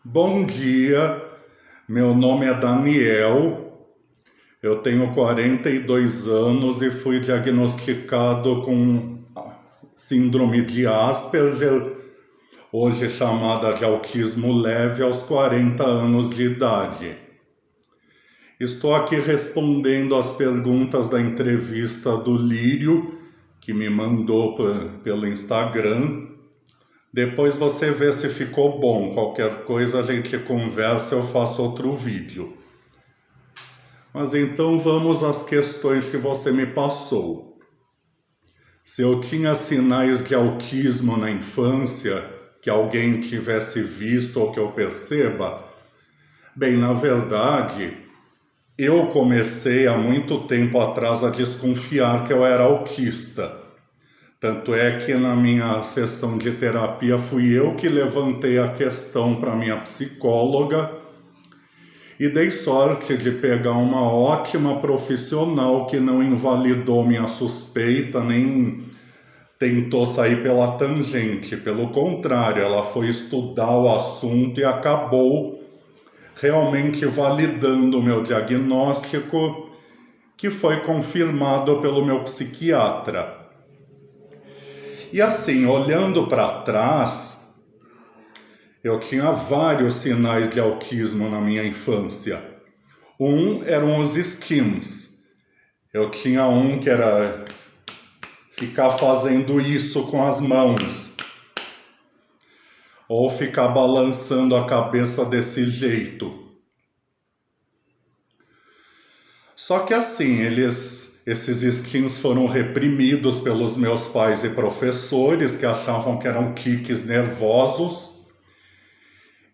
Bom dia, meu nome é Daniel, eu tenho 42 anos e fui diagnosticado com síndrome de Asperger, hoje chamada de autismo leve, aos 40 anos de idade. Estou aqui respondendo às perguntas da entrevista do Lírio, que me mandou pelo Instagram. Depois você vê se ficou bom. Qualquer coisa a gente conversa, eu faço outro vídeo. Mas então vamos às questões que você me passou. Se eu tinha sinais de autismo na infância, que alguém tivesse visto ou que eu perceba, bem, na verdade, eu comecei há muito tempo atrás a desconfiar que eu era autista. Tanto é que na minha sessão de terapia fui eu que levantei a questão para minha psicóloga e dei sorte de pegar uma ótima profissional que não invalidou minha suspeita, nem tentou sair pela tangente. Pelo contrário, ela foi estudar o assunto e acabou realmente validando o meu diagnóstico, que foi confirmado pelo meu psiquiatra. E assim, olhando para trás, eu tinha vários sinais de autismo na minha infância. Um eram os stims. Eu tinha um que era ficar fazendo isso com as mãos, ou ficar balançando a cabeça desse jeito. Só que assim, esses stims foram reprimidos pelos meus pais e professores, que achavam que eram tiques nervosos.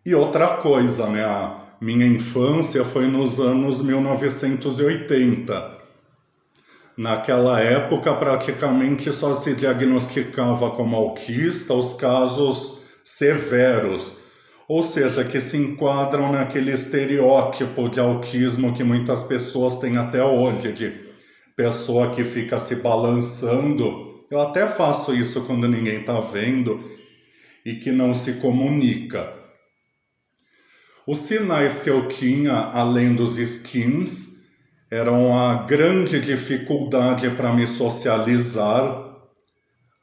E outra coisa, né? A minha infância foi nos anos 1980. Naquela época, praticamente só se diagnosticava como autista os casos severos, ou seja, que se enquadram naquele estereótipo de autismo que muitas pessoas têm até hoje, de pessoa que fica se balançando. Eu até faço isso quando ninguém está vendo e que não se comunica. Os sinais que eu tinha, além dos stims, eram a grande dificuldade para me socializar.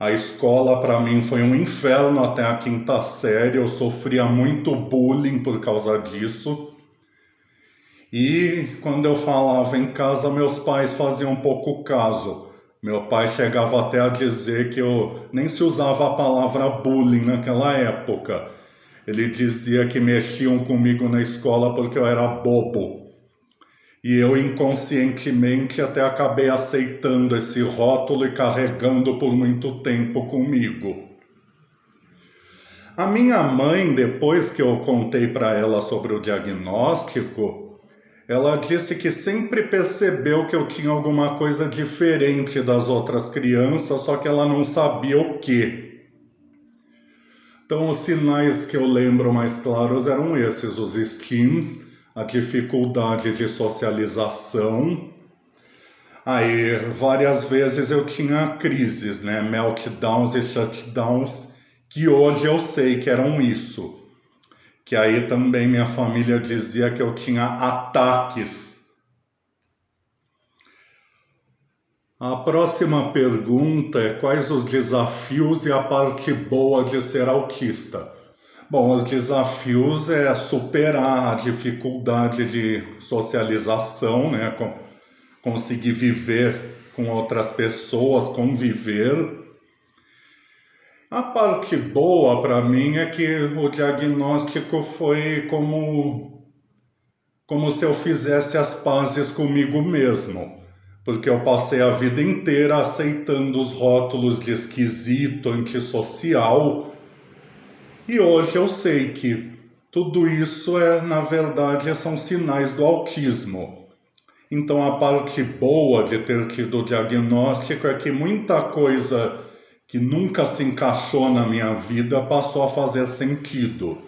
A escola para mim foi um inferno até a quinta série, eu sofria muito bullying por causa disso. E quando eu falava em casa, meus pais faziam pouco caso. Meu pai chegava até a dizer que eu nem se usava a palavra bullying naquela época. Ele dizia que mexiam comigo na escola porque eu era bobo. E eu inconscientemente até acabei aceitando esse rótulo e carregando por muito tempo comigo. A minha mãe, depois que eu contei para ela sobre o diagnóstico, ela disse que sempre percebeu que eu tinha alguma coisa diferente das outras crianças, só que ela não sabia o quê. Então, os sinais que eu lembro mais claros eram esses, os stims, a dificuldade de socialização. Aí, várias vezes eu tinha crises, né? Meltdowns e shutdowns, que hoje eu sei que eram isso. Que aí também minha família dizia que eu tinha ataques. A próxima pergunta é: quais os desafios e a parte boa de ser autista? Bom, os desafios é superar a dificuldade de socialização, né? Conseguir viver com outras pessoas, conviver. A parte boa para mim é que o diagnóstico foi como se eu fizesse as pazes comigo mesmo. Porque eu passei a vida inteira aceitando os rótulos de esquisito, antissocial. E hoje eu sei que tudo isso na verdade, são sinais do autismo. Então a parte boa de ter tido o diagnóstico é que muita coisa que nunca se encaixou na minha vida passou a fazer sentido.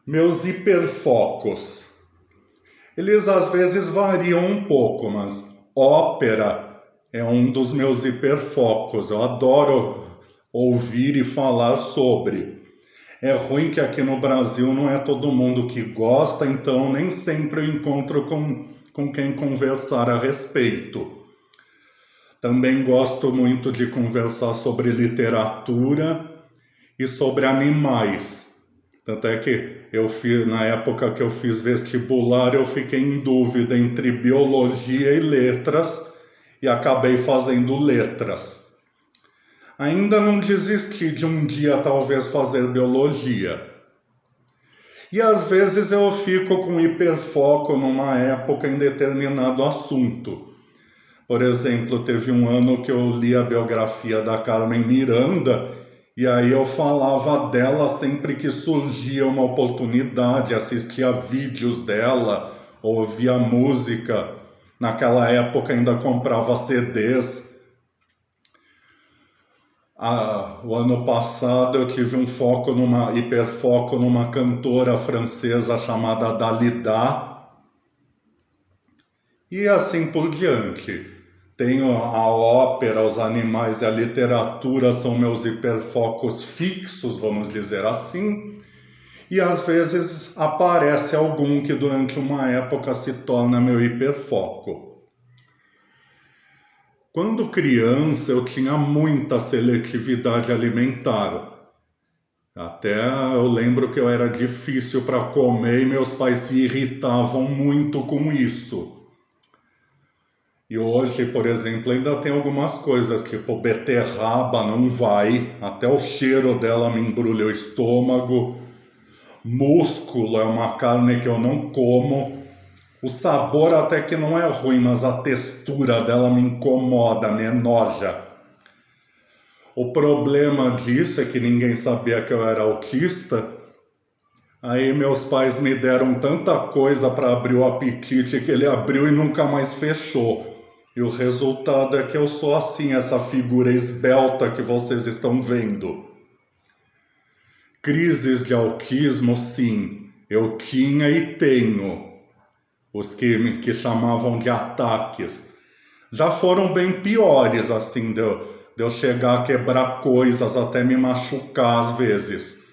Meus hiperfocos. Eles às vezes variam um pouco, mas ópera é um dos meus hiperfocos. Eu adoro ouvir e falar sobre. É ruim que aqui no Brasil não é todo mundo que gosta, então nem sempre eu encontro com quem conversar a respeito. Também gosto muito de conversar sobre literatura e sobre animais. Tanto é que na época que eu fiz vestibular, eu fiquei em dúvida entre biologia e letras e acabei fazendo letras. Ainda não desisti de um dia talvez fazer biologia. E às vezes eu fico com hiperfoco numa época em determinado assunto. Por exemplo, teve um ano que eu li a biografia da Carmen Miranda e aí eu falava dela sempre que surgia uma oportunidade, assistia vídeos dela, ouvia música. Naquela época ainda comprava CDs. O ano passado eu tive um hiperfoco numa cantora francesa chamada Dalida e assim por diante. Tenho a ópera, os animais e a literatura são meus hiperfocos fixos, vamos dizer assim, e às vezes aparece algum que durante uma época se torna meu hiperfoco. Quando criança, eu tinha muita seletividade alimentar. Até eu lembro que eu era difícil para comer e meus pais se irritavam muito com isso. E hoje, por exemplo, ainda tem algumas coisas, tipo beterraba não vai, até o cheiro dela me embrulha o estômago. Músculo é uma carne que eu não como. O sabor até que não é ruim, mas a textura dela me incomoda, me enoja. O problema disso é que ninguém sabia que eu era autista. Aí meus pais me deram tanta coisa para abrir o apetite que ele abriu e nunca mais fechou. E o resultado é que eu sou assim, essa figura esbelta que vocês estão vendo. Crises de autismo, sim, eu tinha e tenho. Os que chamavam de ataques. Já foram bem piores, assim, de eu chegar a quebrar coisas, até me machucar às vezes.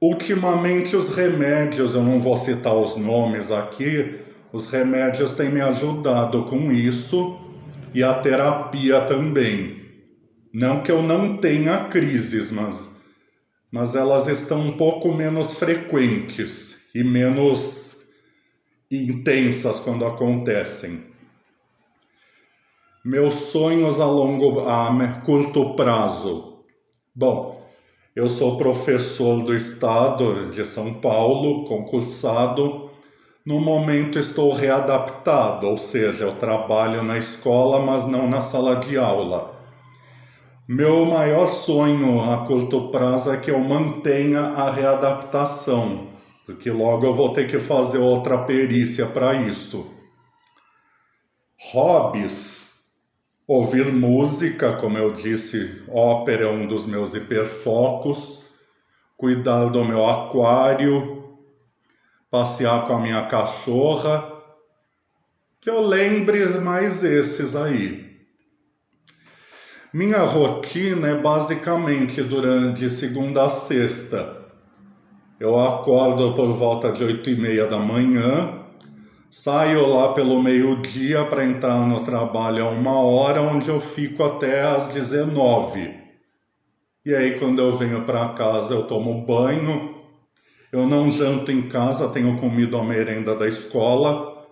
Ultimamente os remédios, eu não vou citar os nomes aqui, os remédios têm me ajudado com isso e a terapia também. Não que eu não tenha crises, mas elas estão um pouco menos frequentes e menos intensas quando acontecem. Meus sonhos a curto prazo. Bom, eu sou professor do estado de São Paulo, concursado. No momento estou readaptado, ou seja, eu trabalho na escola, mas não na sala de aula. Meu maior sonho a curto prazo é que eu mantenha a readaptação, porque logo eu vou ter que fazer outra perícia para isso. Hobbies. Ouvir música, como eu disse, ópera é um dos meus hiperfocos. Cuidar do meu aquário. Passear com a minha cachorra. Que eu lembre mais esses aí. Minha rotina é basicamente durante segunda a sexta. Eu acordo por volta de 8h30 da manhã, saio lá pelo meio-dia para entrar no trabalho a 1h, onde eu fico até às 19h. E aí quando eu venho para casa eu tomo banho, eu não janto em casa, tenho comido a merenda da escola.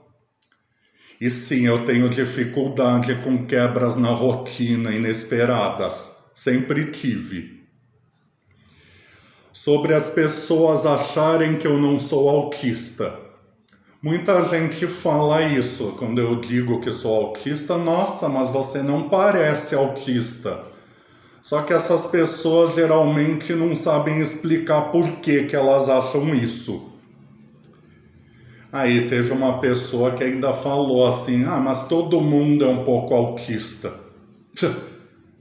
E sim, eu tenho dificuldade com quebras na rotina inesperadas. Sempre tive. Sobre as pessoas acharem que eu não sou autista. Muita gente fala isso quando eu digo que sou autista. Nossa, mas você não parece autista. Só que essas pessoas geralmente não sabem explicar por que elas acham isso. Aí teve uma pessoa que ainda falou assim, mas todo mundo é um pouco autista.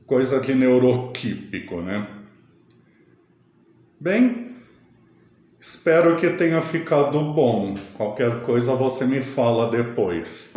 Coisa de neurotípico, né? Bem, espero que tenha ficado bom. Qualquer coisa você me fala depois.